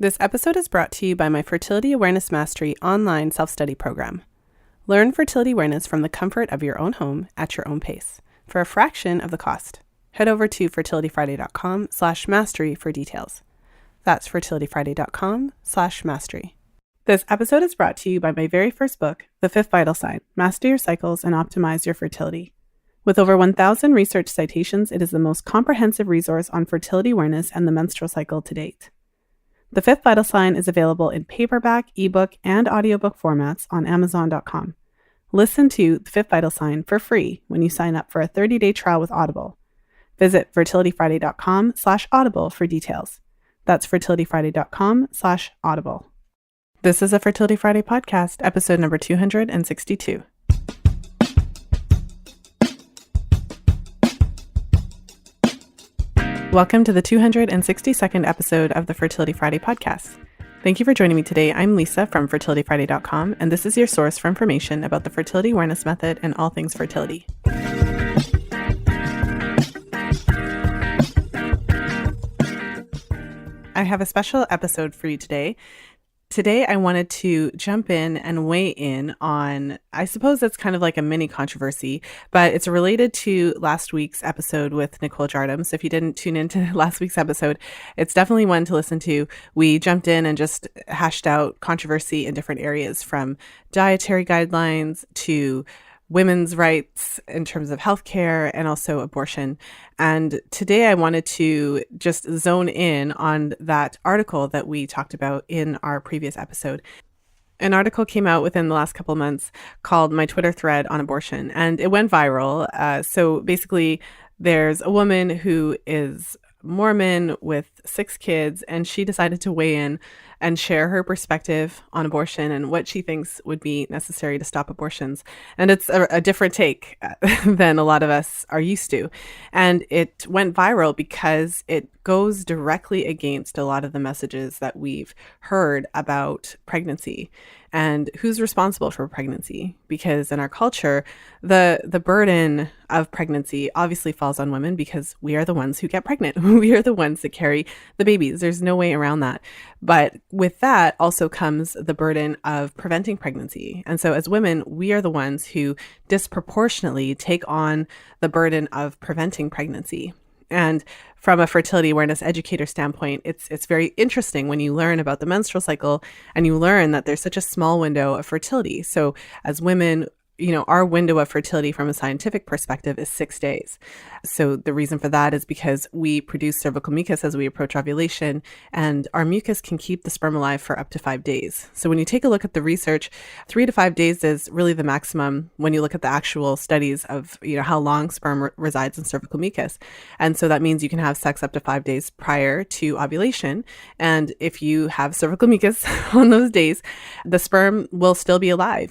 This episode is brought to you by my Fertility Awareness Mastery online self-study program. Learn fertility awareness from the comfort of your own home at your own pace for a fraction of the cost. Head over to fertilityfriday.com/mastery for details. That's fertilityfriday.com/mastery. This episode is brought to you by my very first book, The Fifth Vital Sign: Master Your Cycles and Optimize Your Fertility. With over 1,000 research citations, it is the most comprehensive resource on fertility awareness and the menstrual cycle to date. The Fifth Vital Sign is available in paperback, ebook, and audiobook formats on Amazon.com. Listen to The Fifth Vital Sign for free when you sign up for a 30-day trial with Audible. Visit fertilityfriday.com/audible for details. That's fertilityfriday.com/audible. This is a Fertility Friday podcast, episode number 262. Welcome to the 262nd episode of the Fertility Friday podcast. Thank you for joining me today. I'm Lisa from fertilityfriday.com, and this is your source for information about the fertility awareness method and all things fertility. I have a special episode for you today. Today, I wanted to jump in and weigh in on, I suppose it's kind of like a mini controversy, but it's related to last week's episode with Nicole Jardim. So if you didn't tune into last week's episode, it's definitely one to listen to. We jumped in and just hashed out controversy in different areas, from dietary guidelines to women's rights in terms of healthcare and also abortion. And today I wanted to just zone in on that article that we talked about in our previous episode. An article came out within the last couple of months called My Twitter Thread on Abortion, and it went viral. So basically, there's a woman who is Mormon with 6 kids, and she decided to weigh in and share her perspective on abortion and what she thinks would be necessary to stop abortions. And it's a different take than a lot of us are used to. And it went viral because it goes directly against a lot of the messages that we've heard about pregnancy and who's responsible for pregnancy. Because in our culture, the burden of pregnancy obviously falls on women because we are the ones who get pregnant. We are the ones that carry the babies. There's no way around that. But with that also comes the burden of preventing pregnancy. And so as women, we are the ones who disproportionately take on the burden of preventing pregnancy. And from a fertility awareness educator standpoint, it's very interesting when you learn about the menstrual cycle and you learn that there's such a small window of fertility. So as women, our window of fertility from a scientific perspective is 6 days. So the reason for that is because we produce cervical mucus as we approach ovulation, and our mucus can keep the sperm alive for up to 5 days. So when you take a look at the research, 3 to 5 days is really the maximum when you look at the actual studies of, how long sperm resides in cervical mucus. And so that means you can have sex up to 5 days prior to ovulation. And if you have cervical mucus on those days, the sperm will still be alive,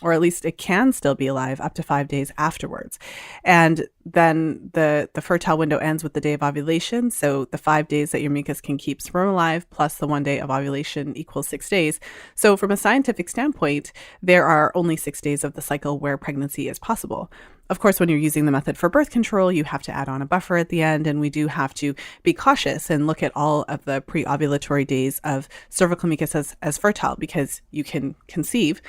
or at least it can still be alive up to 5 days afterwards. And then the fertile window ends with the day of ovulation. So the 5 days that your mucus can keep sperm alive plus the 1 day of ovulation equals 6 days. So from a scientific standpoint, there are only 6 days of the cycle where pregnancy is possible. Of course, when you're using the method for birth control, you have to add on a buffer at the end, and we do have to be cautious and look at all of the pre-ovulatory days of cervical mucus as fertile, because you can conceive.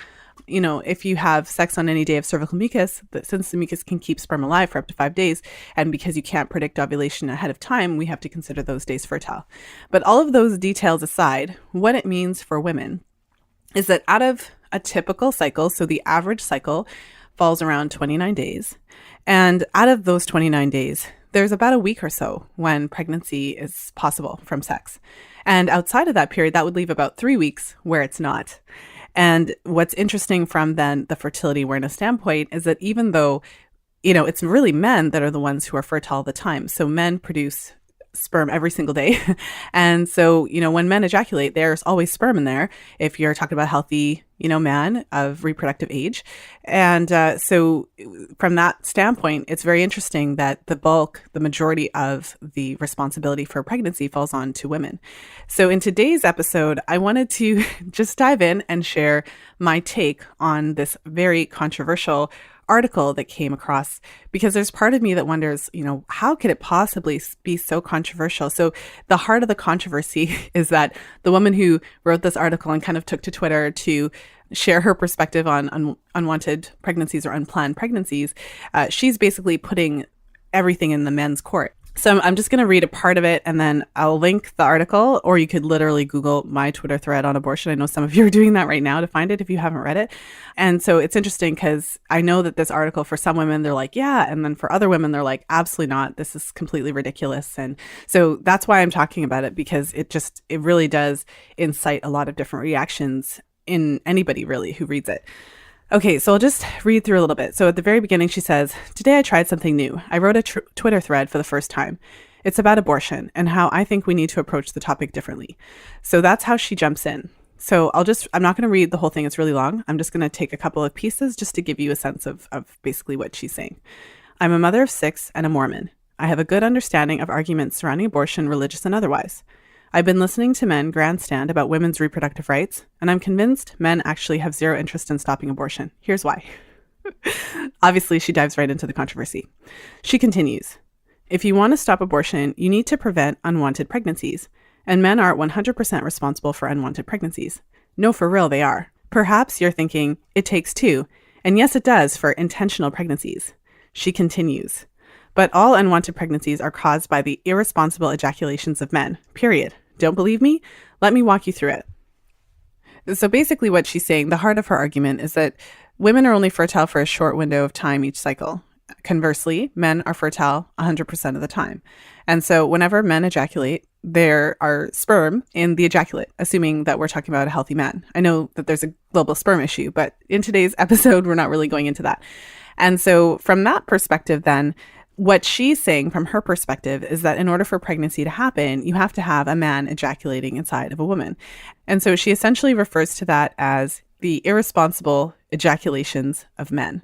If you have sex on any day of cervical mucus, since the mucus can keep sperm alive for up to 5 days, and because you can't predict ovulation ahead of time, we have to consider those days fertile. But all of those details aside, what it means for women is that out of a typical cycle, so the average cycle falls around 29 days, and out of those 29 days, there's about a week or so when pregnancy is possible from sex. And outside of that period, that would leave about 3 weeks where it's not. And what's interesting from then the fertility awareness standpoint is that even though, it's really men that are the ones who are fertile all the time. So men produce sperm every single day. And so, when men ejaculate, there's always sperm in there if you're talking about a healthy, man of reproductive age. And so from that standpoint, it's very interesting that the majority of the responsibility for pregnancy falls on to women. So in today's episode, I wanted to just dive in and share my take on this very controversial article that came across, because there's part of me that wonders, how could it possibly be so controversial? So the heart of the controversy is that the woman who wrote this article and kind of took to Twitter to share her perspective on unwanted pregnancies or unplanned pregnancies, she's basically putting everything in the men's court. So I'm just going to read a part of it, and then I'll link the article, or you could literally Google my Twitter thread on abortion. I know some of you are doing that right now to find it if you haven't read it. And so it's interesting because I know that this article, for some women, they're like, yeah. And then for other women, they're like, absolutely not. This is completely ridiculous. And so that's why I'm talking about it, because it really does incite a lot of different reactions in anybody really who reads it. Okay, so I'll just read through a little bit. So at the very beginning, she says, "Today I tried something new. I wrote a Twitter thread for the first time. It's about abortion and how I think we need to approach the topic differently." So that's how she jumps in. So I'm not going to read the whole thing. It's really long. I'm just going to take a couple of pieces just to give you a sense of basically what she's saying. "I'm a mother of 6 and a Mormon. I have a good understanding of arguments surrounding abortion, religious and otherwise. I've been listening to men grandstand about women's reproductive rights, and I'm convinced men actually have zero interest in stopping abortion. Here's why." Obviously, she dives right into the controversy. She continues, "If you want to stop abortion, you need to prevent unwanted pregnancies. And men aren't 100% responsible for unwanted pregnancies. No, for real, they are. Perhaps you're thinking, it takes 2. And yes, it does for intentional pregnancies." She continues, "But all unwanted pregnancies are caused by the irresponsible ejaculations of men, period. Don't believe me? Let me walk you through it." So basically what she's saying, the heart of her argument, is that women are only fertile for a short window of time each cycle. Conversely, men are fertile 100% of the time. And so whenever men ejaculate, there are sperm in the ejaculate, assuming that we're talking about a healthy man. I know that there's a global sperm issue, but in today's episode, we're not really going into that. And so from that perspective, then, what she's saying from her perspective is that in order for pregnancy to happen, you have to have a man ejaculating inside of a woman. And so she essentially refers to that as the irresponsible ejaculations of men.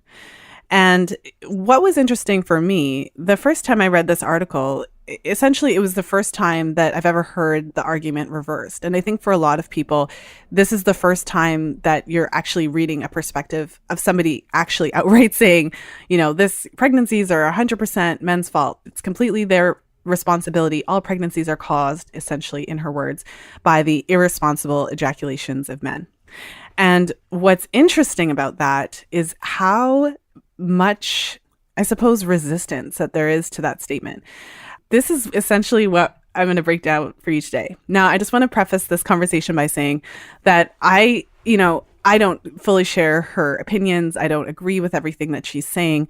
And what was interesting for me, the first time I read this article, essentially it was the first time that I've ever heard the argument reversed. And I think for a lot of people, this is the first time that you're actually reading a perspective of somebody actually outright saying, this pregnancies are 100% men's fault. It's completely their responsibility. All pregnancies are caused, essentially, in her words, by the irresponsible ejaculations of men. And what's interesting about that is how much, I suppose, resistance that there is to that statement. This is essentially what I'm going to break down for you today. Now, I just want to preface this conversation by saying that I don't fully share her opinions. I don't agree with everything that she's saying,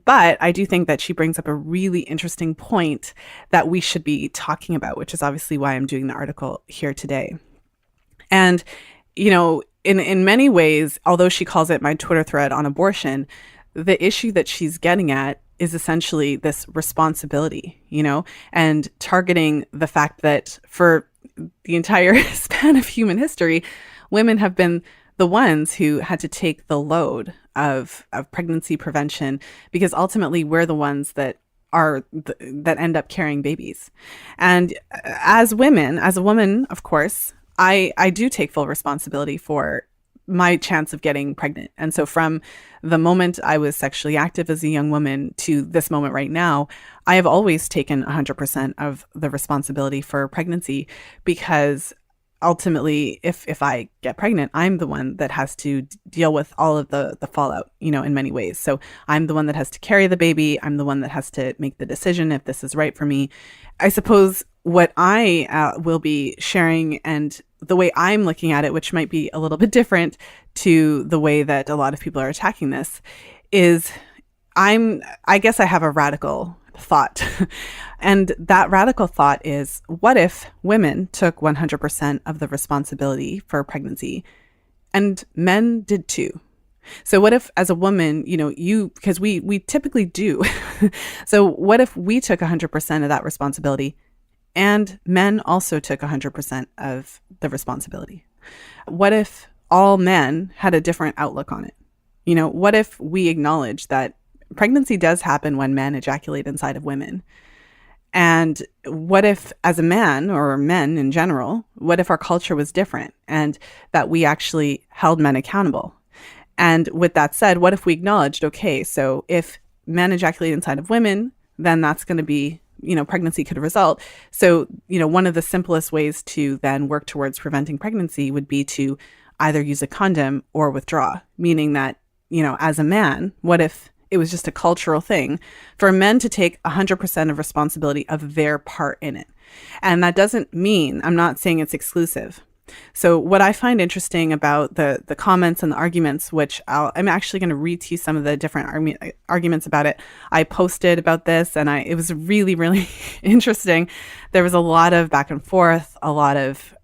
but I do think that she brings up a really interesting point that we should be talking about, which is obviously why I'm doing the article here today. And, in many ways, although she calls it my Twitter thread on abortion, the issue that she's getting at is essentially this responsibility, and targeting the fact that for the entire span of human history, women have been the ones who had to take the load of pregnancy prevention, because ultimately we're the ones that end up carrying babies. And as women, as a woman, of course, I do take full responsibility for my chance of getting pregnant. And so from the moment I was sexually active as a young woman to this moment right now, I have always taken 100% of the responsibility for pregnancy, because ultimately, if I get pregnant, I'm the one that has to deal with all of the fallout, in many ways. So I'm the one that has to carry the baby. I'm the one that has to make the decision if this is right for me. I suppose what I will be sharing, and the way I'm looking at it, which might be a little bit different to the way that a lot of people are attacking this, is I guess I have a radical thought. And that radical thought is, what if women took 100% of the responsibility for pregnancy and men did too? So what if, as a woman, because we typically do. So what if we took 100% of that responsibility and men also took 100% of the responsibility? What if all men had a different outlook on it? What if we acknowledge that pregnancy does happen when men ejaculate inside of women? And what if, as a man, or men in general, what if our culture was different and that we actually held men accountable? And with that said, what if we acknowledged, okay, so if men ejaculate inside of women, then that's going to be, pregnancy could result. So, one of the simplest ways to then work towards preventing pregnancy would be to either use a condom or withdraw, meaning that, as a man, what if it was just a cultural thing for men to take 100% of responsibility of their part in it? And that doesn't mean, I'm not saying it's exclusive. So what I find interesting about the comments and the arguments, which I'm actually going to read to you some of the different arguments about it. I posted about this and it was really, really interesting. There was a lot of back and forth, a lot of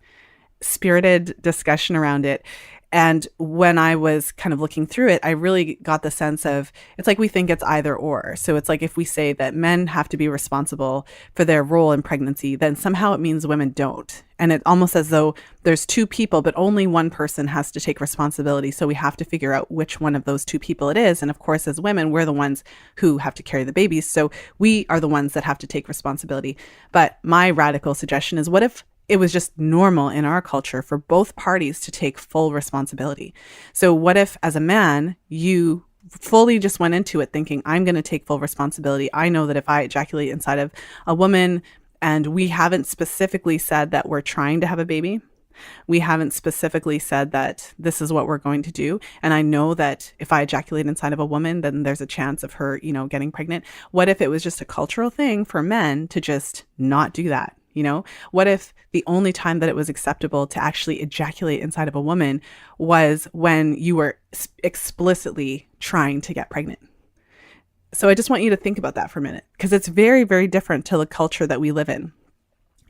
spirited discussion around it. And when I was kind of looking through it, I really got the sense of, it's like we think it's either or. So it's like if we say that men have to be responsible for their role in pregnancy, then somehow it means women don't. And it's almost as though there's two people, but only one person has to take responsibility. So we have to figure out which one of those two people it is. And of course, as women, we're the ones who have to carry the babies. So we are the ones that have to take responsibility. But my radical suggestion is, what if it was just normal in our culture for both parties to take full responsibility? So what if, as a man, you fully just went into it thinking, I'm going to take full responsibility. I know that if I ejaculate inside of a woman, and we haven't specifically said that we're trying to have a baby, we haven't specifically said that this is what we're going to do, and I know that if I ejaculate inside of a woman, then there's a chance of her, getting pregnant. What if it was just a cultural thing for men to just not do that? What if the only time that it was acceptable to actually ejaculate inside of a woman was when you were explicitly trying to get pregnant? So I just want you to think about that for a minute, because it's very, very different to the culture that we live in.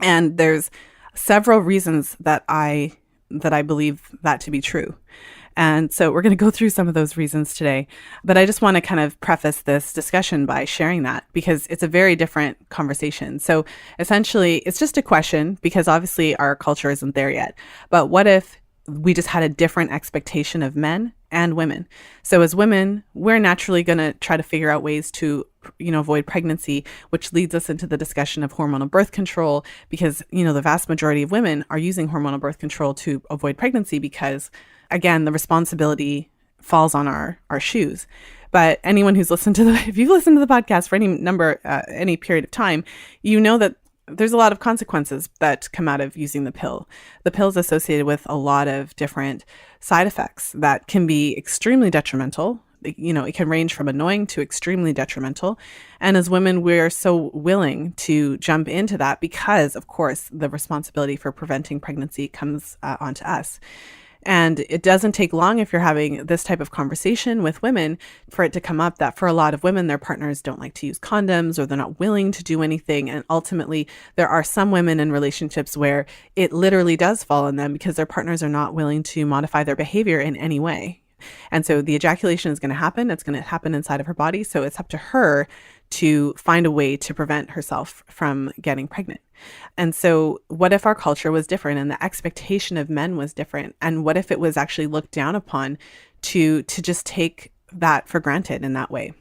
And there's several reasons that I believe that to be true. And so we're going to go through some of those reasons today. But I just want to kind of preface this discussion by sharing that, because it's a very different conversation. So essentially, it's just a question, because obviously our culture isn't there yet. But what if we just had a different expectation of men and women? So as women, we're naturally going to try to figure out ways to avoid pregnancy, which leads us into the discussion of hormonal birth control, because, the vast majority of women are using hormonal birth control to avoid pregnancy because, again, the responsibility falls on our shoes. But anyone who's listened to if you've listened to the podcast for any period of time, you know that there's a lot of consequences that come out of using the pill. The pill is associated with a lot of different side effects that can be extremely detrimental. It can range from annoying to extremely detrimental. And as women, we're so willing to jump into that because, of course, the responsibility for preventing pregnancy comes onto us. And it doesn't take long, if you're having this type of conversation with women, for it to come up that for a lot of women, their partners don't like to use condoms, or they're not willing to do anything. And ultimately, there are some women in relationships where it literally does fall on them because their partners are not willing to modify their behavior in any way. And so the ejaculation is going to happen. It's going to happen inside of her body. So it's up to her to find a way to prevent herself from getting pregnant. And so what if our culture was different and the expectation of men was different? And what if it was actually looked down upon to just take that for granted in that way?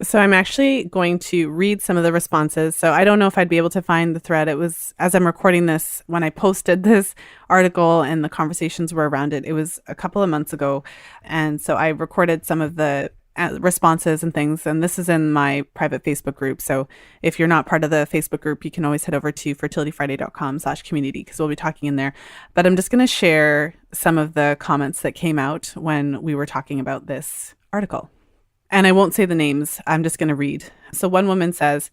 So I'm actually going to read some of the responses. So I don't know if I'd be able to find the thread. It was, as I'm recording this, when I posted this article and the conversations were around it, it was a couple of months ago. And so I recorded some of the responses and things. And this is in my private Facebook group. So if you're not part of the Facebook group, you can always head over to fertilityfriday.com/community, because we'll be talking in there. But I'm just going to share some of the comments that came out when we were talking about this article. And I won't say the names. I'm just going to read. So one woman says,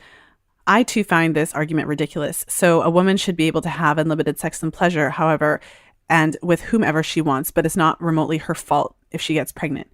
I too find this argument ridiculous. So a woman should be able to have unlimited sex and pleasure, however, and with whomever she wants, but it's not remotely her fault if she gets pregnant.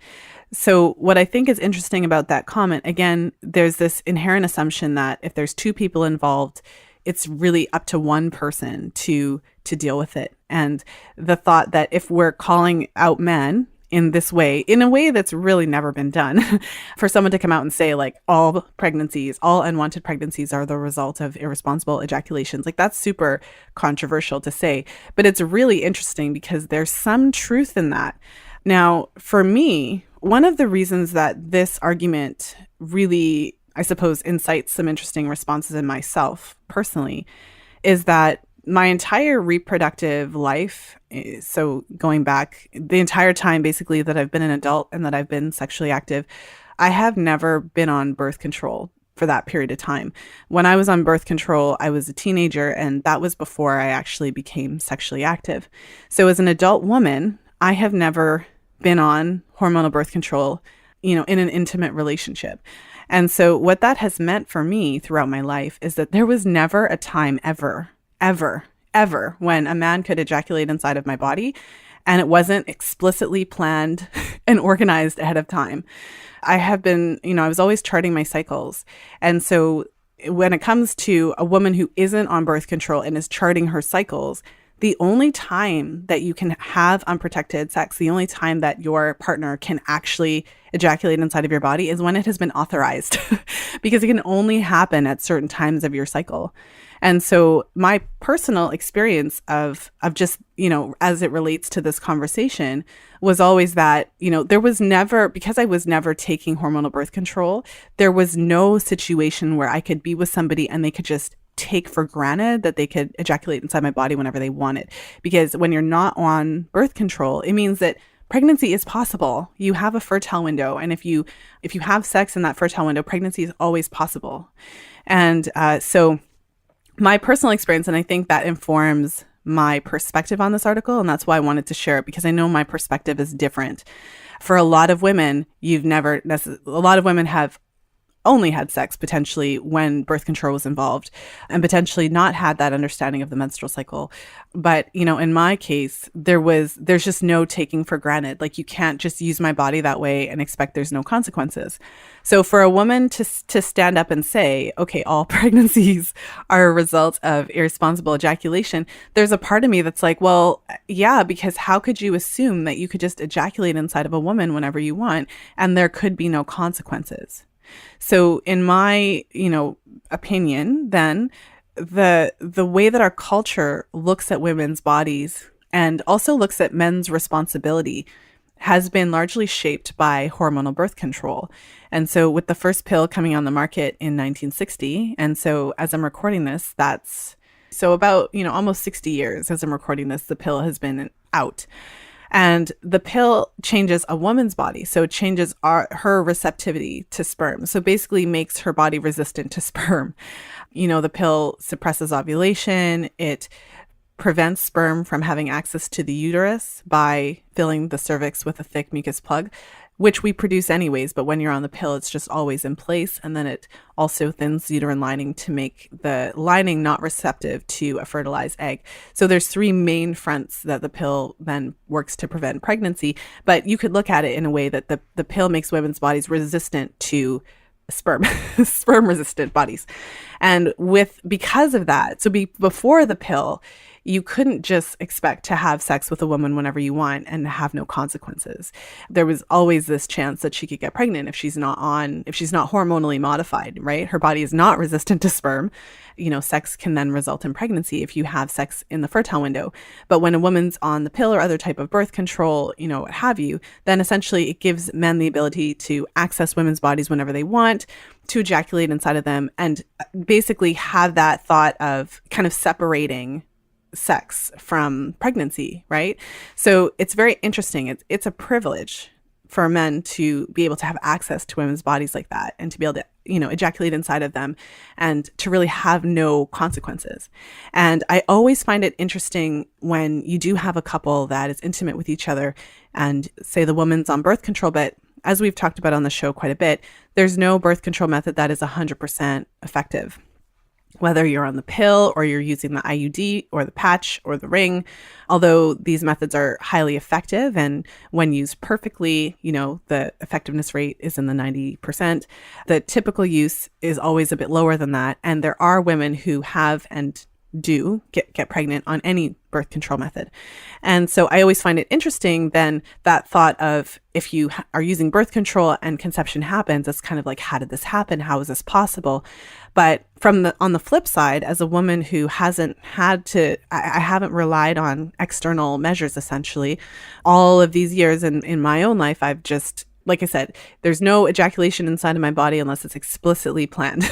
So what I think is interesting about that comment, again, there's this inherent assumption that if there's two people involved, it's really up to one person to deal with it. And the thought that if we're calling out men in this way, in a way that's really never been done, for someone to come out and say like all pregnancies, all unwanted pregnancies are the result of irresponsible ejaculations, like that's super controversial to say, but it's really interesting because there's some truth in that. Now, for me, one of the reasons that this argument really, I suppose, incites some interesting responses in myself personally is that my entire reproductive life, so going back the entire time basically that I've been an adult and that I've been sexually active, I have never been on birth control for that period of time. When I was on birth control, I was a teenager, and that was before I actually became sexually active. So as an adult woman, I have never been on hormonal birth control, in an intimate relationship. And so what that has meant for me throughout my life is that there was never a time ever, ever, ever when a man could ejaculate inside of my body and it wasn't explicitly planned and organized ahead of time. I have been, I was always charting my cycles. And so when it comes to a woman who isn't on birth control and is charting her cycles, the only time that you can have unprotected sex, the only time that your partner can actually ejaculate inside of your body is when it has been authorized because it can only happen at certain times of your cycle. And so my personal experience of just, as it relates to this conversation was always that, there was never, because I was never taking hormonal birth control, there was no situation where I could be with somebody and they could just take for granted that they could ejaculate inside my body whenever they wanted. Because when you're not on birth control, it means that pregnancy is possible. You have a fertile window. And if you have sex in that fertile window, pregnancy is always possible. And so my personal experience, and I think that informs my perspective on this article, and that's why I wanted to share it, because I know my perspective is different. For a lot of women, a lot of women have only had sex potentially when birth control was involved and potentially not had that understanding of the menstrual cycle. But, in my case, there's just no taking for granted. Like, you can't just use my body that way and expect there's no consequences. So for a woman to stand up and say, okay, all pregnancies are a result of irresponsible ejaculation, there's a part of me that's like, well, yeah, because how could you assume that you could just ejaculate inside of a woman whenever you want and there could be no consequences? So in my, opinion, then the way that our culture looks at women's bodies and also looks at men's responsibility has been largely shaped by hormonal birth control. And so with the first pill coming on the market in 1960, and so as I'm recording this, that's so about, almost 60 years as I'm recording this, the pill has been out. And the pill changes a woman's body. So it changes her receptivity to sperm. So basically makes her body resistant to sperm. The pill suppresses ovulation. It prevents sperm from having access to the uterus by filling the cervix with a thick mucus plug, which we produce anyways. But when you're on the pill, it's just always in place. And then it also thins the uterine lining to make the lining not receptive to a fertilized egg. So there's three main fronts that the pill then works to prevent pregnancy. But you could look at it in a way that the pill makes women's bodies resistant to sperm resistant bodies. And because of that, so before the pill, you couldn't just expect to have sex with a woman whenever you want and have no consequences. There was always this chance that she could get pregnant if she's not hormonally modified, right? Her body is not resistant to sperm. Sex can then result in pregnancy if you have sex in the fertile window. But when a woman's on the pill or other type of birth control, what have you, then essentially it gives men the ability to access women's bodies whenever they want, to ejaculate inside of them, and basically have that thought of kind of separating sex from pregnancy, right? So it's very interesting. It's a privilege for men to be able to have access to women's bodies like that and to be able to, ejaculate inside of them and to really have no consequences. And I always find it interesting when you do have a couple that is intimate with each other and say the woman's on birth control, but as we've talked about on the show quite a bit, there's no birth control method that is 100% effective. Whether you're on the pill or you're using the IUD or the patch or the ring, although these methods are highly effective and when used perfectly, the effectiveness rate is in the 90%. The typical use is always a bit lower than that. And there are women who have and do get pregnant on any birth control method. And so I always find it interesting then that thought of if you are using birth control and conception happens, it's kind of like, how did this happen? How is this possible? But on the flip side, as a woman who hasn't had to, I haven't relied on external measures essentially all of these years in my own life, I've just like I said, there's no ejaculation inside of my body unless it's explicitly planned.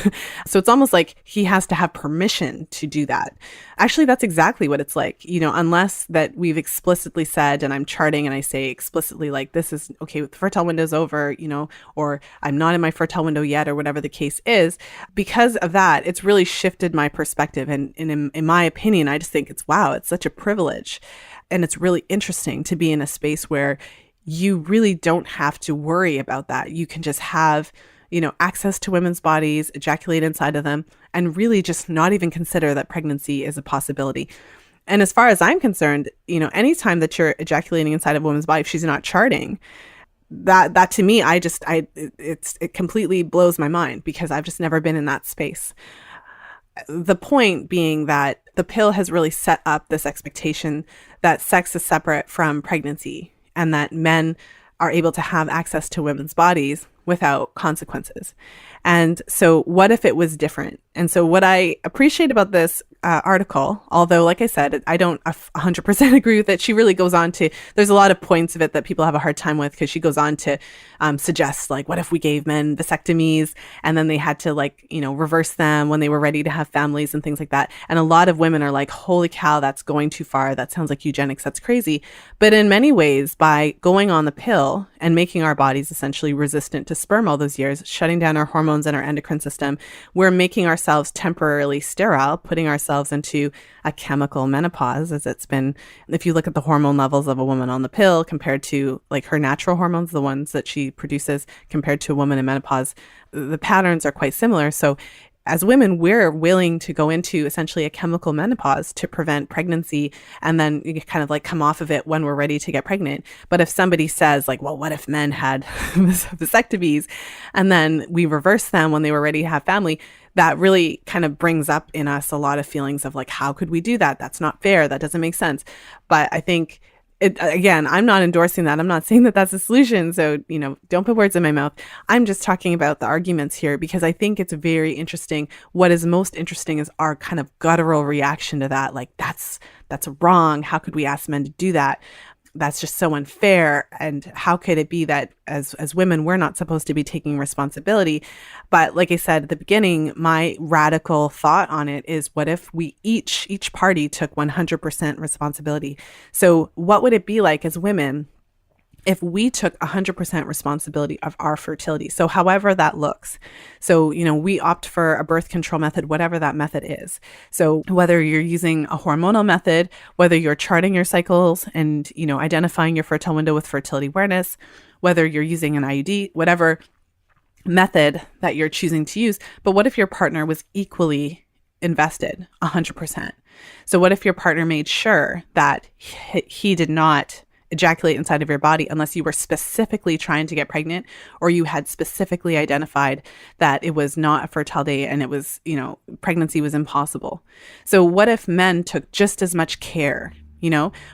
So it's almost like he has to have permission to do that. Actually, that's exactly what it's like, unless that we've explicitly said, and I'm charting and I say explicitly, like, this is okay, the fertile window's over, or I'm not in my fertile window yet, or whatever the case is. Because of that, it's really shifted my perspective. And in my opinion, I just think wow, it's such a privilege. And it's really interesting to be in a space where you really don't have to worry about that. You can just have, access to women's bodies, ejaculate inside of them, and really just not even consider that pregnancy is a possibility. And as far as I'm concerned, anytime that you're ejaculating inside of a woman's body, if she's not charting, that to me, it completely blows my mind, because I've just never been in that space. The point being that the pill has really set up this expectation that sex is separate from pregnancy, and that men are able to have access to women's bodies without consequences. And so what if it was different? And so what I appreciate about this article, although, like I said, I don't 100% agree with it, she really goes on to, there's a lot of points of it that people have a hard time with, because she goes on to suggest, like, what if we gave men vasectomies and then they had to, like, reverse them when they were ready to have families and things like that. And a lot of women are like, holy cow, that's going too far. That sounds like eugenics. That's crazy. But in many ways, by going on the pill and making our bodies essentially resistant to sperm all those years, shutting down our hormones and our endocrine system, we're making ourselves temporarily sterile, putting ourselves into a chemical menopause, as it's been. If you look at the hormone levels of a woman on the pill compared to, like, her natural hormones, the ones that she produces, compared to a woman in menopause, the patterns are quite similar. So as women, we're willing to go into essentially a chemical menopause to prevent pregnancy, and then you kind of like come off of it when we're ready to get pregnant. But if somebody says, like, well, what if men had vasectomies and then we reverse them when they were ready to have family, that really kind of brings up in us a lot of feelings of, like, how could we do that? That's not fair. That doesn't make sense. But I think again, I'm not endorsing that. I'm not saying that that's a solution. So, don't put words in my mouth. I'm just talking about the arguments here, because I think it's very interesting. What is most interesting is our kind of guttural reaction to that. Like, that's wrong. How could we ask men to do that? That's just so unfair. And how could it be that as women, we're not supposed to be taking responsibility? But like I said at the beginning, my radical thought on it is, what if we each party took 100% responsibility? So what would it be like as women if we took 100% responsibility of our fertility? So however that looks. So, we opt for a birth control method, whatever that method is. So whether you're using a hormonal method, whether you're charting your cycles and, identifying your fertile window with fertility awareness, whether you're using an IUD, whatever method that you're choosing to use. But what if your partner was equally invested 100%? So what if your partner made sure that he did not ejaculate inside of your body unless you were specifically trying to get pregnant, or you had specifically identified that it was not a fertile day and it was, pregnancy was impossible? So what if men took just as much care?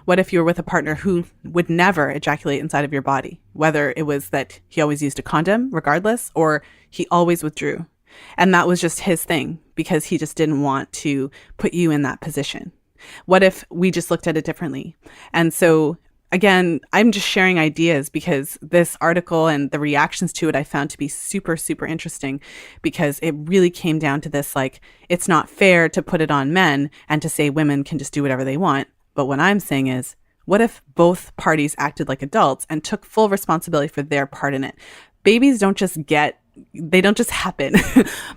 What if you were with a partner who would never ejaculate inside of your body, whether it was that he always used a condom regardless, or he always withdrew, and that was just his thing because he just didn't want to put you in that position? What if we just looked at it differently? And so again, I'm just sharing ideas because this article and the reactions to it I found to be super, super interesting, because it really came down to this, like, it's not fair to put it on men and to say women can just do whatever they want. But what I'm saying is, what if both parties acted like adults and took full responsibility for their part in it? Babies don't just happen.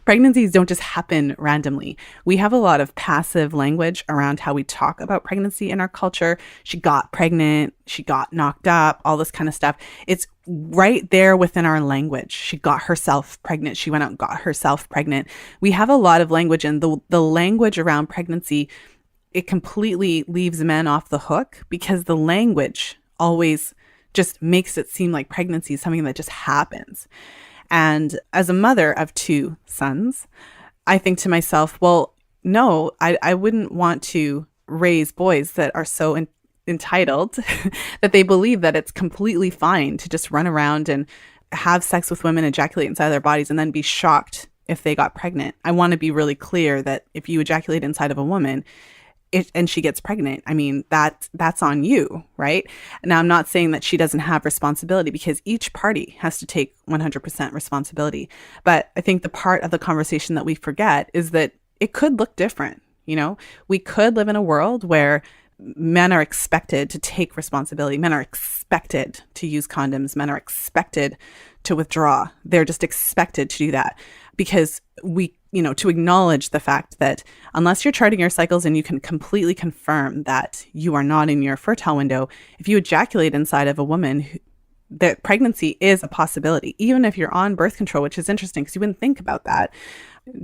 Pregnancies don't just happen randomly. We have a lot of passive language around how we talk about pregnancy in our culture. She got pregnant, she got knocked up, all this kind of stuff. It's right there within our language. She got herself pregnant. She went out and got herself pregnant. We have a lot of language, and the language around pregnancy, it completely leaves men off the hook, because the language always just makes it seem like pregnancy is something that just happens. And as a mother of 2 sons, I think to myself, well, no, I wouldn't want to raise boys that are so entitled that they believe that it's completely fine to just run around and have sex with women, ejaculate inside their bodies, and then be shocked if they got pregnant. I want to be really clear that if you ejaculate inside of a woman, and she gets pregnant, I mean, that's on you, right? Now, I'm not saying that she doesn't have responsibility, because each party has to take 100% responsibility. But I think the part of the conversation that we forget is that it could look different. We could live in a world where men are expected to take responsibility. Men are expected to use condoms. Men are expected to withdraw. They're just expected to do that, because to acknowledge the fact that unless you're charting your cycles and you can completely confirm that you are not in your fertile window, if you ejaculate inside of a woman, that pregnancy is a possibility, even if you're on birth control, which is interesting because you wouldn't think about that.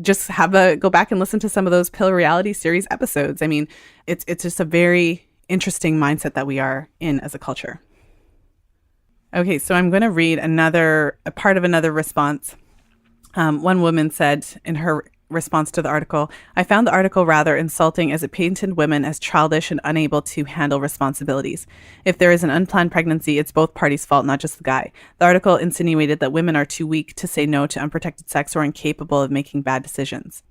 Just go back and listen to some of those Pill Reality series episodes. I mean, it's just a very interesting mindset that we are in as a culture. Okay, so I'm going to read a part of another response. One woman said in her response to the article, "I found the article rather insulting, as it painted women as childish and unable to handle responsibilities. If there is an unplanned pregnancy, it's both parties' fault, not just the guy. The article insinuated that women are too weak to say no to unprotected sex or incapable of making bad decisions.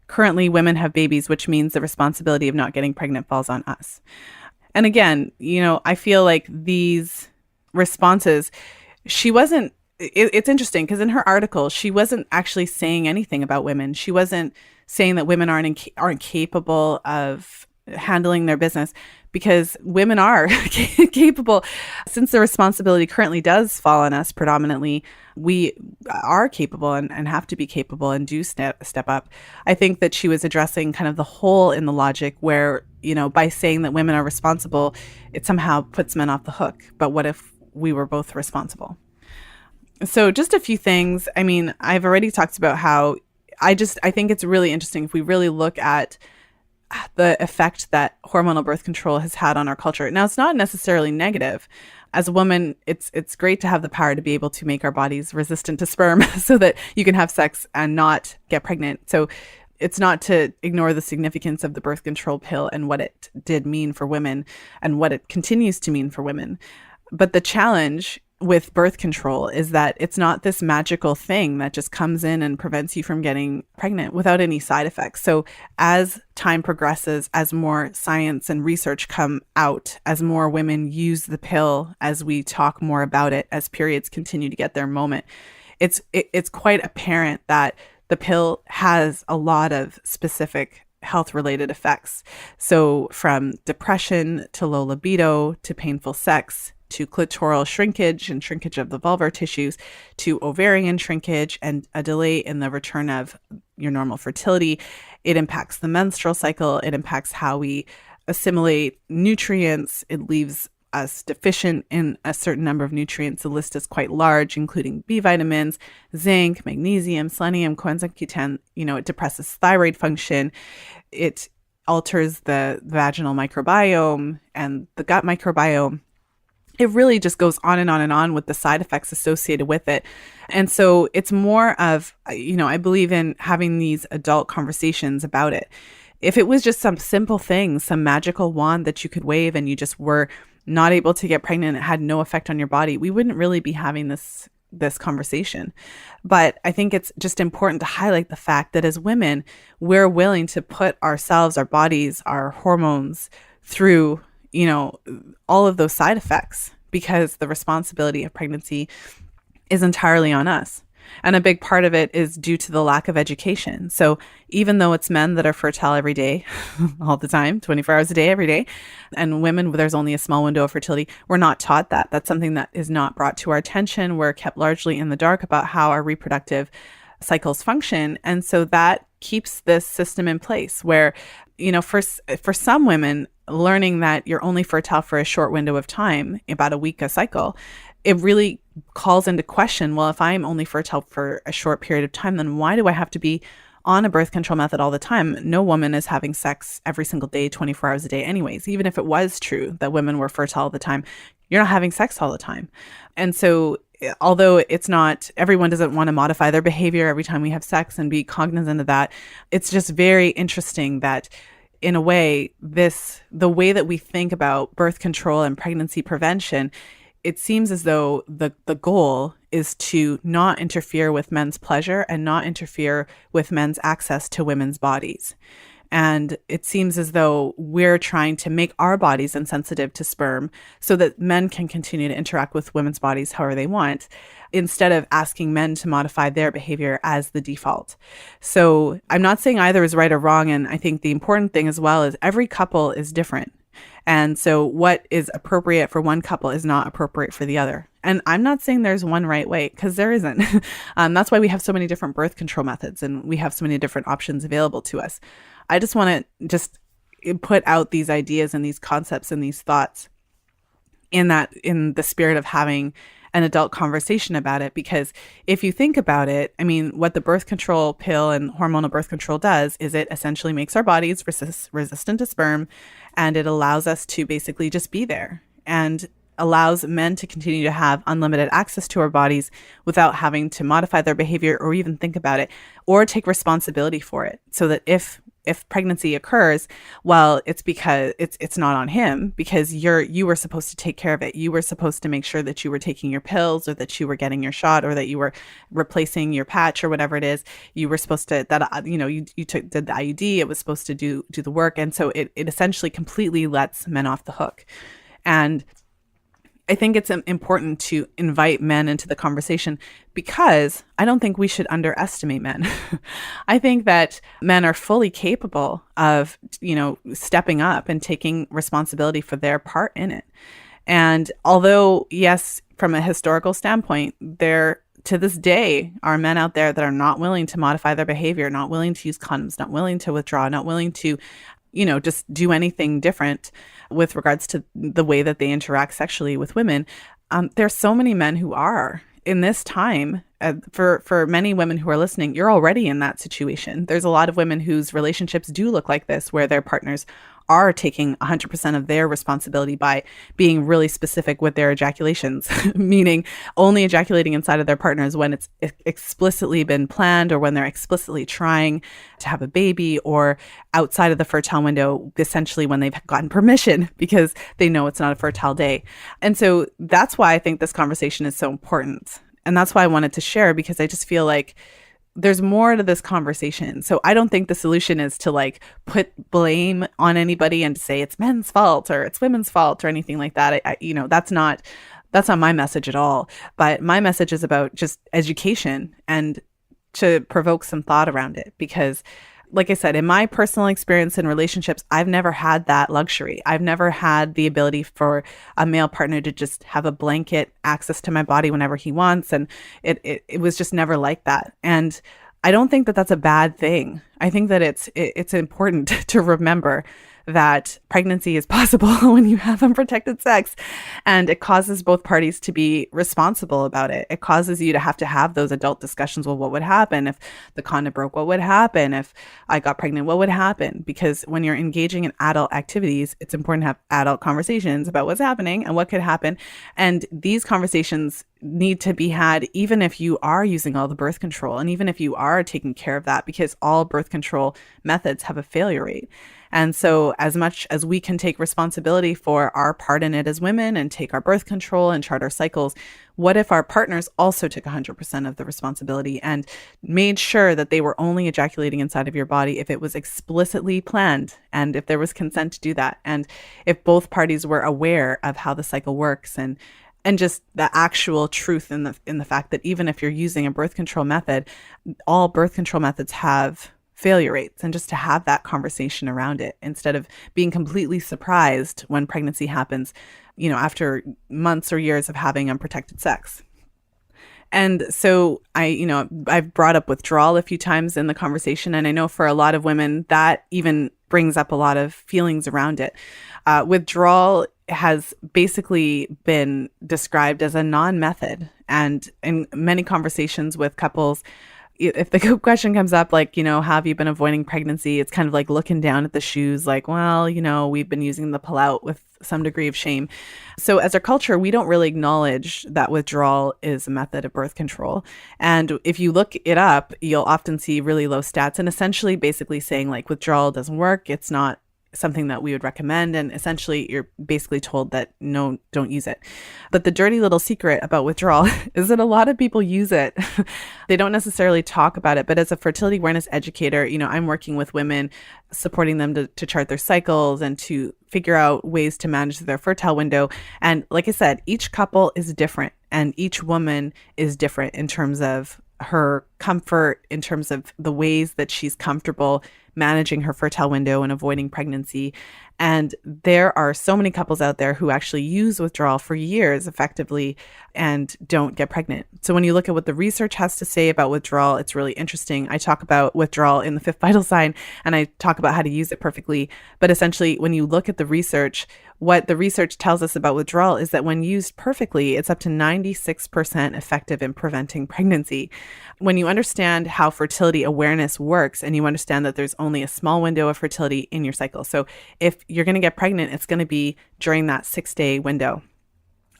Currently, women have babies, which means the responsibility of not getting pregnant falls on us." And again, I feel like these responses, it's interesting because in her article, she wasn't actually saying anything about women. She wasn't saying that women aren't capable of handling their business, because women are capable. Since the responsibility currently does fall on us predominantly, we are capable and have to be capable and do step up. I think that she was addressing kind of the hole in the logic where, by saying that women are responsible, it somehow puts men off the hook. But what if we were both responsible? So just a few things. I mean, I've already talked about how I think it's really interesting if we really look at the effect that hormonal birth control has had on our culture. Now, it's not necessarily negative. As a woman, it's great to have the power to be able to make our bodies resistant to sperm so that you can have sex and not get pregnant. So it's not to ignore the significance of the birth control pill and what it did mean for women and what it continues to mean for women. But the challenge with birth control is that it's not this magical thing that just comes in and prevents you from getting pregnant without any side effects. So as time progresses, as more science and research come out, as more women use the pill, as we talk more about it, as periods continue to get their moment, it's quite apparent that the pill has a lot of specific health-related effects. So from depression to low libido to painful sex to clitoral shrinkage and shrinkage of the vulvar tissues to ovarian shrinkage and a delay in the return of your normal fertility. It impacts the menstrual cycle. It impacts how we assimilate nutrients. It leaves us deficient in a certain number of nutrients. The list is quite large, including B vitamins, zinc, magnesium, selenium, coenzyme Q10. It depresses thyroid function. It alters the vaginal microbiome and the gut microbiome. It really just goes on and on and on with the side effects associated with it. And so it's more of, I believe in having these adult conversations about it. If it was just some simple thing, some magical wand that you could wave and you just were not able to get pregnant, it had no effect on your body, we wouldn't really be having this conversation. But I think it's just important to highlight the fact that as women, we're willing to put ourselves, our bodies, our hormones through all of those side effects, because the responsibility of pregnancy is entirely on us. And a big part of it is due to the lack of education. So even though it's men that are fertile every day, all the time, 24 hours a day, every day, and women, there's only a small window of fertility, we're not taught that. That's something that is not brought to our attention. We're kept largely in the dark about how our reproductive cycles function. And so that keeps this system in place where, for some women, learning that you're only fertile for a short window of time, about a week a cycle, it really calls into question, well, if I'm only fertile for a short period of time, then why do I have to be on a birth control method all the time? No woman is having sex every single day, 24 hours a day anyways. Even if it was true that women were fertile all the time, you're not having sex all the time. And so although it's not, everyone doesn't want to modify their behavior every time we have sex and be cognizant of that, it's just very interesting that in a way, the way that we think about birth control and pregnancy prevention, it seems as though the goal is to not interfere with men's pleasure and not interfere with men's access to women's bodies. And it seems as though we're trying to make our bodies insensitive to sperm so that men can continue to interact with women's bodies however they want, instead of asking men to modify their behavior as the default. So I'm not saying either is right or wrong. And I think the important thing as well is every couple is different. And so what is appropriate for one couple is not appropriate for the other. And I'm not saying there's one right way, because there isn't. That's why we have so many different birth control methods and we have so many different options available to us. I just want to just put out these ideas and these concepts and these thoughts in the spirit of having an adult conversation about it. Because if you think about it, I mean, what the birth control pill and hormonal birth control does is it essentially makes our bodies resistant to sperm, and it allows us to basically just be there, and allows men to continue to have unlimited access to our bodies without having to modify their behavior or even think about it or take responsibility for it. So that if pregnancy occurs, well, it's because it's not on him, because you were supposed to take care of it. You were supposed to make sure that you were taking your pills, or that you were getting your shot, or that you were replacing your patch, or whatever it is. You were supposed to, that you did the IUD. It was supposed to do the work, and so it essentially completely lets men off the hook. And I think it's important to invite men into the conversation, because I don't think we should underestimate men. I think that men are fully capable of, stepping up and taking responsibility for their part in it. And although, yes, from a historical standpoint, there to this day are men out there that are not willing to modify their behavior, not willing to use condoms, not willing to withdraw, not willing to, just do anything different with regards to the way that they interact sexually with women. There's so many men who are in this time. For many women who are listening, you're already in that situation. There's a lot of women whose relationships do look like this, where their partners are taking 100% of their responsibility by being really specific with their ejaculations, meaning only ejaculating inside of their partners when it's explicitly been planned, or when they're explicitly trying to have a baby, or outside of the fertile window, essentially when they've gotten permission because they know it's not a fertile day. And so that's why I think this conversation is so important. And that's why I wanted to share, because I just feel like there's more to this conversation. So I don't think the solution is to put blame on anybody and say it's men's fault or it's women's fault or anything like that. That's not my message at all. But my message is about just education and to provoke some thought around it. Because like I said, in my personal experience in relationships, I've never had that luxury. I've never had the ability for a male partner to just have a blanket access to my body whenever he wants. And it was just never like that. And I don't think that that's a bad thing. I think that it's important to remember that pregnancy is possible when you have unprotected sex, and it causes both parties to be responsible about it. It causes you to have those adult discussions. Well, what would happen if the condom broke? What would happen if I got pregnant? What would happen? Because when you're engaging in adult activities, it's important to have adult conversations about what's happening and what could happen. And these conversations need to be had even if you are using all the birth control, and even if you are taking care of that, because all birth control methods have a failure rate. And so as much as we can take responsibility for our part in it as women and take our birth control and chart our cycles, what if our partners also took 100% of the responsibility and made sure that they were only ejaculating inside of your body if it was explicitly planned, and if there was consent to do that, and if both parties were aware of how the cycle works, and just the actual truth in the fact that even if you're using a birth control method, all birth control methods have failure rates, and just to have that conversation around it instead of being completely surprised when pregnancy happens, after months or years of having unprotected sex. And so I've brought up withdrawal a few times in the conversation, and I know for a lot of women that even brings up a lot of feelings around it. Withdrawal has basically been described as a non-method, and in many conversations with couples, if the question comes up, how have you been avoiding pregnancy? It's kind of like looking down at the shoes, we've been using the pull-out with some degree of shame. So as a culture, we don't really acknowledge that withdrawal is a method of birth control. And if you look it up, you'll often see really low stats, and essentially basically saying withdrawal doesn't work. It's not something that we would recommend. And essentially, you're basically told that no, don't use it. But the dirty little secret about withdrawal is that a lot of people use it. They don't necessarily talk about it. But as a fertility awareness educator, I'm working with women, supporting them to chart their cycles and to figure out ways to manage their fertile window. And like I said, each couple is different and each woman is different in terms of her comfort, in terms of the ways that she's comfortable managing her fertile window and avoiding pregnancy. And there are so many couples out there who actually use withdrawal for years effectively and don't get pregnant. So when you look at what the research has to say about withdrawal, it's really interesting. I talk about withdrawal in the fifth vital sign, and I talk about how to use it perfectly. But essentially, when you look at the research, what the research tells us about withdrawal is that when used perfectly, it's up to 96% effective in preventing pregnancy. When you understand how fertility awareness works and you understand that there's only a small window of fertility in your cycle. So if you're going to get pregnant, it's going to be during that 6-day window.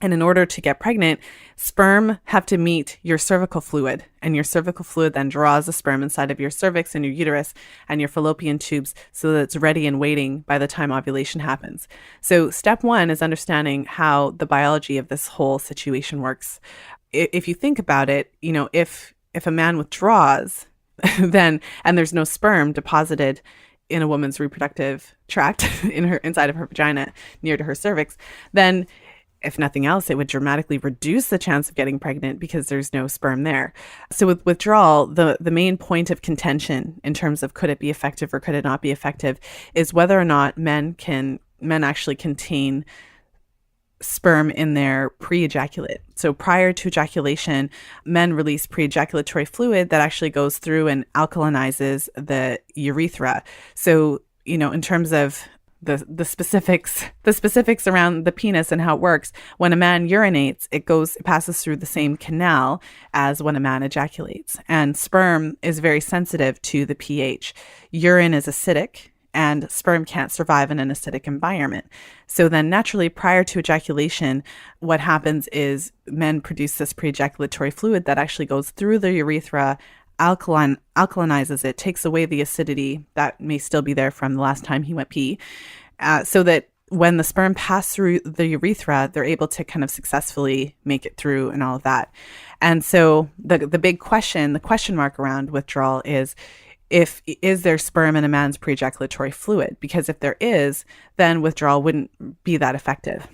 And in order to get pregnant, sperm have to meet your cervical fluid, and your cervical fluid then draws the sperm inside of your cervix and your uterus and your fallopian tubes so that it's ready and waiting by the time ovulation happens. So step one is understanding how the biology of this whole situation works. If you think about it, if a man withdraws, then, and there's no sperm deposited in a woman's reproductive tract inside of her vagina near to her cervix, then if nothing else, it would dramatically reduce the chance of getting pregnant because there's no sperm there. So with withdrawal, the main point of contention in terms of could it be effective or could it not be effective is whether or not men actually contain sperm in their pre-ejaculate. So prior to ejaculation, men release pre-ejaculatory fluid that actually goes through and alkalinizes the urethra. So, in terms of the specifics around the penis and how it works, when a man urinates, it passes through the same canal as when a man ejaculates. And sperm is very sensitive to the pH. Urine is acidic, and sperm can't survive in an acidic environment. So then naturally, prior to ejaculation, what happens is men produce this pre-ejaculatory fluid that actually goes through the urethra, alkalinizes it, takes away the acidity that may still be there from the last time he went pee, so that when the sperm pass through the urethra, they're able to kind of successfully make it through and all of that. And so the big question, the question mark around withdrawal is there sperm in a man's pre-ejaculatory fluid? Because if there is, then withdrawal wouldn't be that effective.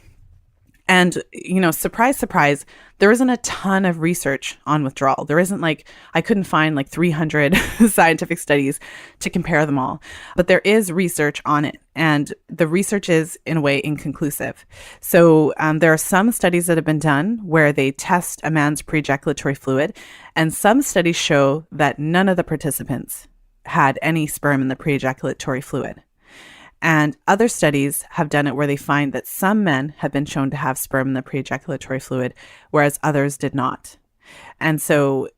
And, surprise, surprise, there isn't a ton of research on withdrawal. There isn't I couldn't find 300 scientific studies to compare them all. But there is research on it. And the research is, in a way, inconclusive. So there are some studies that have been done where they test a man's pre-ejaculatory fluid. And some studies show that none of the participants had any sperm in the pre-ejaculatory fluid. And other studies have done it where they find that some men have been shown to have sperm in the pre-ejaculatory fluid, whereas others did not. And so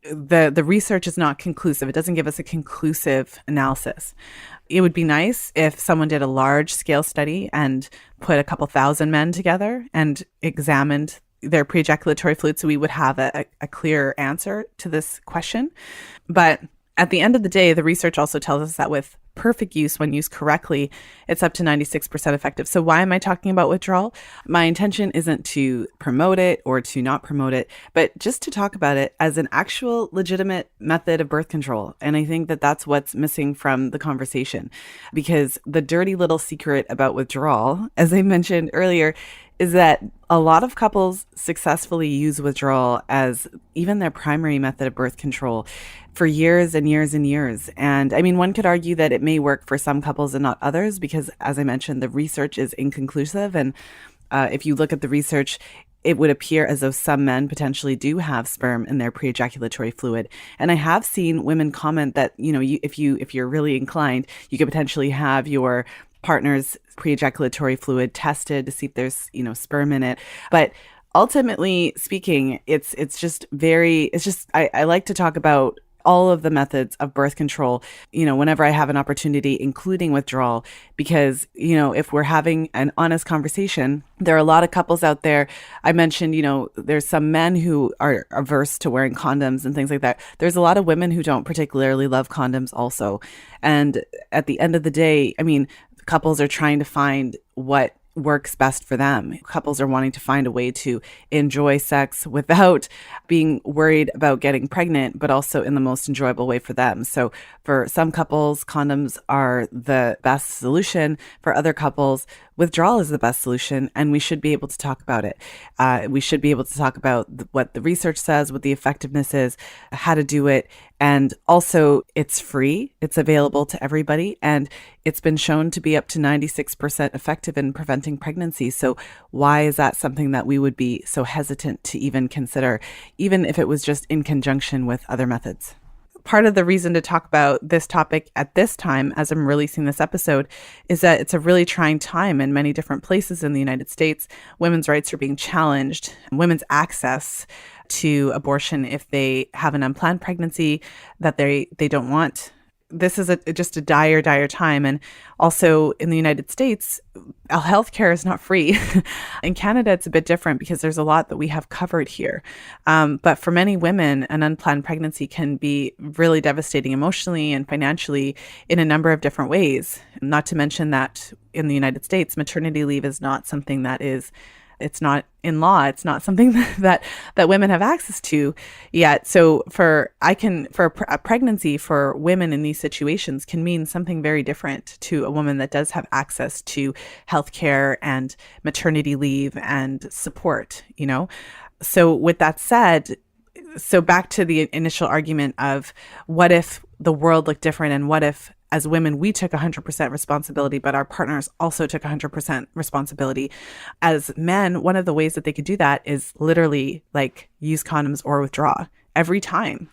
the research is not conclusive. It doesn't give us a conclusive analysis. It would be nice if someone did a large scale study and put a couple thousand men together and examined their pre-ejaculatory fluid so we would have a clear answer to this question. But at the end of the day, the research also tells us that with perfect use, when used correctly, it's up to 96% effective. So why am I talking about withdrawal? My intention isn't to promote it or to not promote it, but just to talk about it as an actual legitimate method of birth control. And I think that that's what's missing from the conversation, because the dirty little secret about withdrawal, as I mentioned earlier, is that a lot of couples successfully use withdrawal as even their primary method of birth control for years and years and years. And I mean, one could argue that it may work for some couples and not others because, as I mentioned, the research is inconclusive. And if you look at the research, it would appear as though some men potentially do have sperm in their pre-ejaculatory fluid. And I have seen women comment that, if you're really inclined, you could potentially have your partner's pre-ejaculatory fluid tested to see if there's, sperm in it. But ultimately speaking, I like to talk about all of the methods of birth control, whenever I have an opportunity, including withdrawal, because, if we're having an honest conversation, there are a lot of couples out there. I mentioned, there's some men who are averse to wearing condoms and things like that. There's a lot of women who don't particularly love condoms also. And at the end of the day, I mean, Couples are trying to find what works best for them. Couples are wanting to find a way to enjoy sex without being worried about getting pregnant, but also in the most enjoyable way for them. So for some couples, condoms are the best solution. For other couples, withdrawal is the best solution, and we should be able to talk about it. We should be able to talk about what the research says, what the effectiveness is, how to do it. And also, it's free. It's available to everybody. And it's been shown to be up to 96% effective in preventing pregnancy. So why is that something that we would be so hesitant to even consider, even if it was just in conjunction with other methods? Part of the reason to talk about this topic at this time, as I'm releasing this episode, is that it's a really trying time in many different places in the United States. Women's rights are being challenged. Women's access to abortion if they have an unplanned pregnancy that they don't want. This is just a dire time. And also in the United States, healthcare is not free. In Canada, it's a bit different because there's a lot that we have covered here. But for many women, an unplanned pregnancy can be really devastating emotionally and financially in a number of different ways. Not to mention that in the United States, maternity leave is not something that it's not in law. It's not something that women have access to yet. So a pregnancy for women in these situations can mean something very different to a woman that does have access to healthcare and maternity leave and support, So with that said, so back to the initial argument of what if the world looked different, and what if as women, we took 100% responsibility, but our partners also took 100% responsibility. As men, one of the ways that they could do that is literally like use condoms or withdraw every time.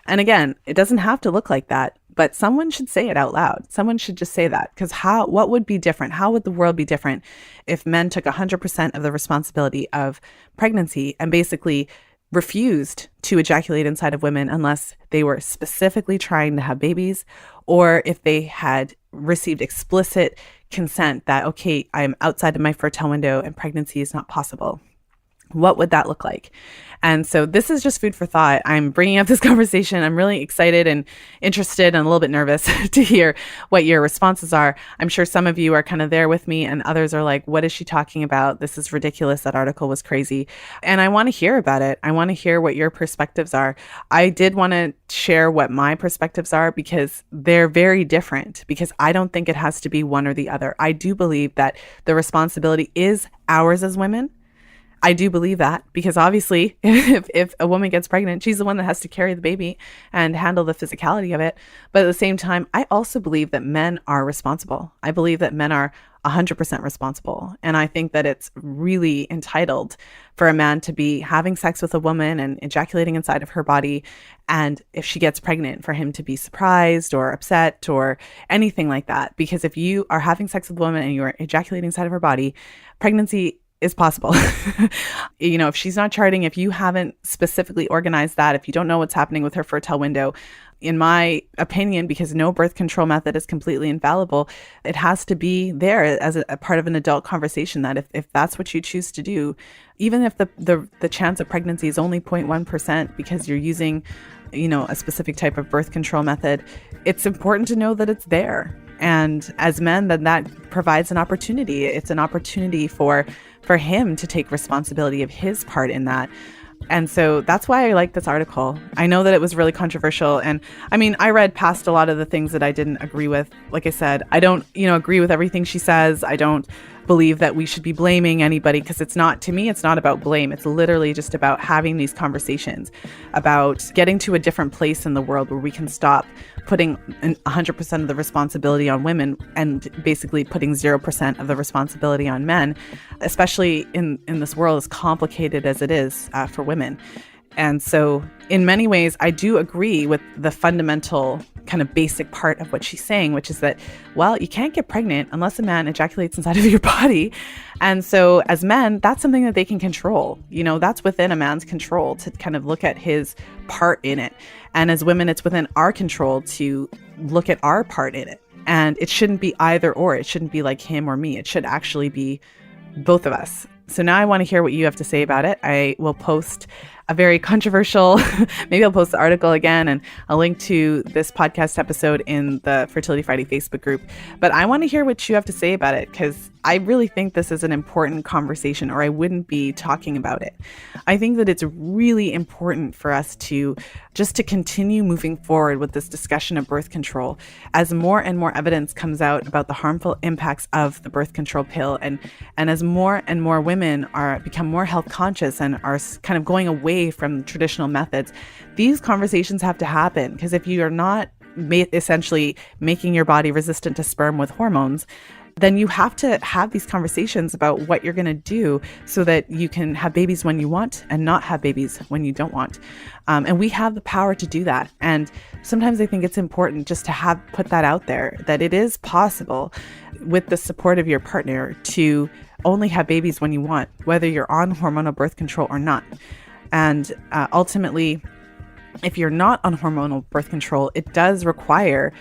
And again, it doesn't have to look like that, but someone should say it out loud. Someone should just say that, because what would be different? How would the world be different if men took 100% of the responsibility of pregnancy and basically refused to ejaculate inside of women unless they were specifically trying to have babies, or if they had received explicit consent that, okay, I'm outside of my fertile window and pregnancy is not possible? What would that look like? And so this is just food for thought. I'm bringing up this conversation. I'm really excited and interested and a little bit nervous to hear what your responses are. I'm sure some of you are kind of there with me and others are like, what is she talking about? This is ridiculous. That article was crazy. And I want to hear about it. I want to hear what your perspectives are. I did want to share what my perspectives are because they're very different, because I don't think it has to be one or the other. I do believe that the responsibility is ours as women. I do believe that, because obviously if a woman gets pregnant, she's the one that has to carry the baby and handle the physicality of it. But at the same time, I also believe that men are responsible. I believe that men are 100% responsible. And I think that it's really entitled for a man to be having sex with a woman and ejaculating inside of her body. And if she gets pregnant, for him to be surprised or upset or anything like that. Because if you are having sex with a woman and you are ejaculating inside of her body, pregnancy is possible. If she's not charting, if you haven't specifically organized that, if you don't know what's happening with her fertile window, in my opinion, because no birth control method is completely infallible, it has to be there as a part of an adult conversation, that if that's what you choose to do, even if the chance of pregnancy is only 0.1% because you're using, a specific type of birth control method, it's important to know that it's there. And as men, then that provides an opportunity. It's an opportunity for him to take responsibility of his part in that. And so that's why I like this article. I know that it was really controversial. And I mean, I read past a lot of the things that I didn't agree with. Like I said, I don't, agree with everything she says. I don't believe that we should be blaming anybody, because to me, it's not about blame. It's literally just about having these conversations, about getting to a different place in the world where we can stop putting 100% of the responsibility on women and basically putting 0% of the responsibility on men, especially in this world as complicated as it is for women. And so in many ways, I do agree with the fundamental kind of basic part of what she's saying, which is that, well, you can't get pregnant unless a man ejaculates inside of your body. And so as men, that's something that they can control. That's within a man's control to kind of look at his part in it. And as women, it's within our control to look at our part in it. And it shouldn't be either or. It shouldn't be like him or me. It should actually be both of us. So now I want to hear what you have to say about it. I will post a very controversial, maybe I'll post the article again and I'll link to this podcast episode in the Fertility Friday Facebook group. But I want to hear what you have to say about it, because I really think this is an important conversation, or I wouldn't be talking about it. I think that it's really important for us to continue moving forward with this discussion of birth control as more and more evidence comes out about the harmful impacts of the birth control pill, and as more and more women become more health conscious and are kind of going away from traditional methods. These conversations have to happen, because if you are not essentially making your body resistant to sperm with hormones, then you have to have these conversations about what you're going to do so that you can have babies when you want and not have babies when you don't want. And we have the power to do that. And sometimes I think it's important just to put that out there, that it is possible with the support of your partner to only have babies when you want, whether you're on hormonal birth control or not. And ultimately, if you're not on hormonal birth control, it does require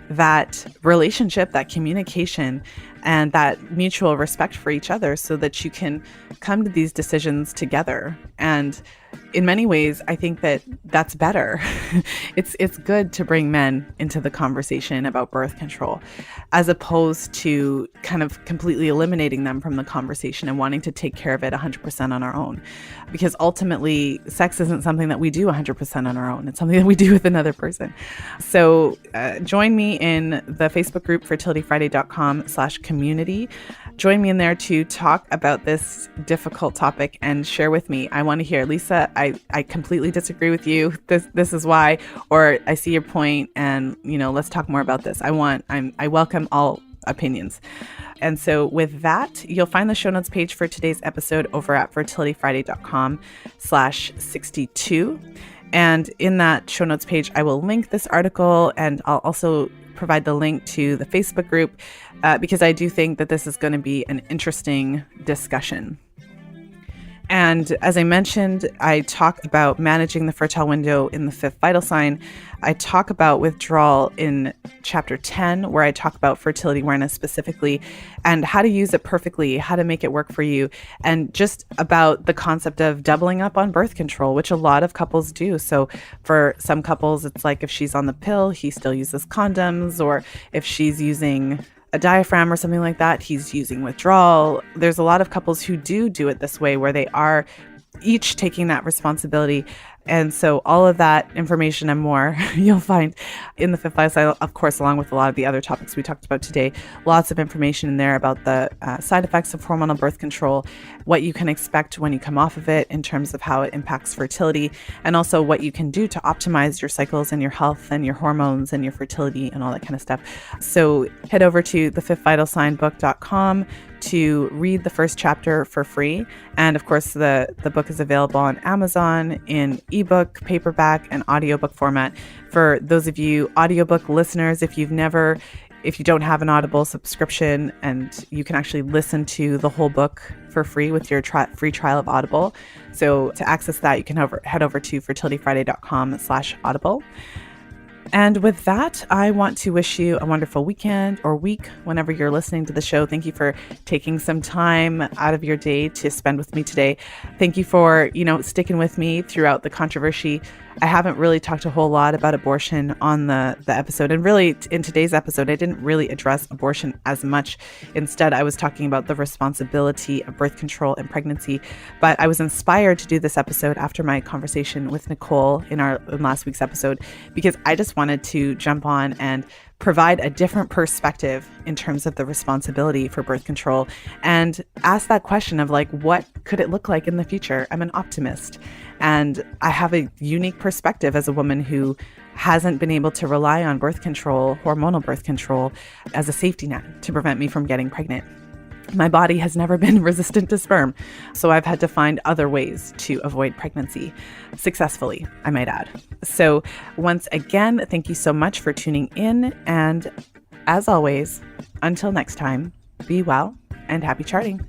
that relationship, that communication, and that mutual respect for each other so that you can come to these decisions together. And in many ways, I think that that's better. It's good to bring men into the conversation about birth control, as opposed to kind of completely eliminating them from the conversation and wanting to take care of it 100% on our own. Because ultimately, sex isn't something that we do 100% on our own. It's something that we do with another person. So join me in the Facebook group, fertilityfriday.com/community. Join me in there to talk about this difficult topic and share with me. I want to hear, Lisa, I completely disagree with you. This is why, or I see your point, and let's talk more about this. I welcome all opinions. And so with that, you'll find the show notes page for today's episode over at fertilityfriday.com/62. And in that show notes page, I will link this article, and I'll also provide the link to the Facebook group, because I do think that this is going to be an interesting discussion. And as I mentioned, I talk about managing the fertile window in the fifth vital sign. I talk about withdrawal in chapter 10, where I talk about fertility awareness specifically and how to use it perfectly, how to make it work for you, and just about the concept of doubling up on birth control, which a lot of couples do. So for some couples, it's like if she's on the pill, he still uses condoms, or if she's using a diaphragm or something like that, he's using withdrawal. There's a lot of couples who do it this way, where they are each taking that responsibility. And so all of that information and more you'll find in the fifth vital sign, of course, along with a lot of the other topics we talked about today. Lots of information in there about the side effects of hormonal birth control, what you can expect when you come off of it in terms of how it impacts fertility, and also what you can do to optimize your cycles and your health and your hormones and your fertility and all that kind of stuff. So head over to thefifthvitalsignbook.com to read the first chapter for free. And of course, the book is available on Amazon in ebook, paperback, and audiobook format. For those of you audiobook listeners, if you don't have an Audible subscription, and you can actually listen to the whole book for free with your free trial of Audible. So to access that, you can head over to fertilityfriday.com/audible. And with that, I want to wish you a wonderful weekend or week whenever you're listening to the show. Thank you for taking some time out of your day to spend with me today. Thank you for, sticking with me throughout the controversy. I haven't really talked a whole lot about abortion on the episode. And really, in today's episode, I didn't really address abortion as much. Instead, I was talking about the responsibility of birth control and pregnancy. But I was inspired to do this episode after my conversation with Nicole in last week's episode, because I just wanted to jump on and provide a different perspective in terms of the responsibility for birth control and ask that question of what could it look like in the future? I'm an optimist, and I have a unique perspective as a woman who hasn't been able to rely on birth control, hormonal birth control, as a safety net to prevent me from getting pregnant. My body has never been resistant to sperm, so I've had to find other ways to avoid pregnancy successfully, I might add. So once again, thank you so much for tuning in. And as always, until next time, be well and happy charting.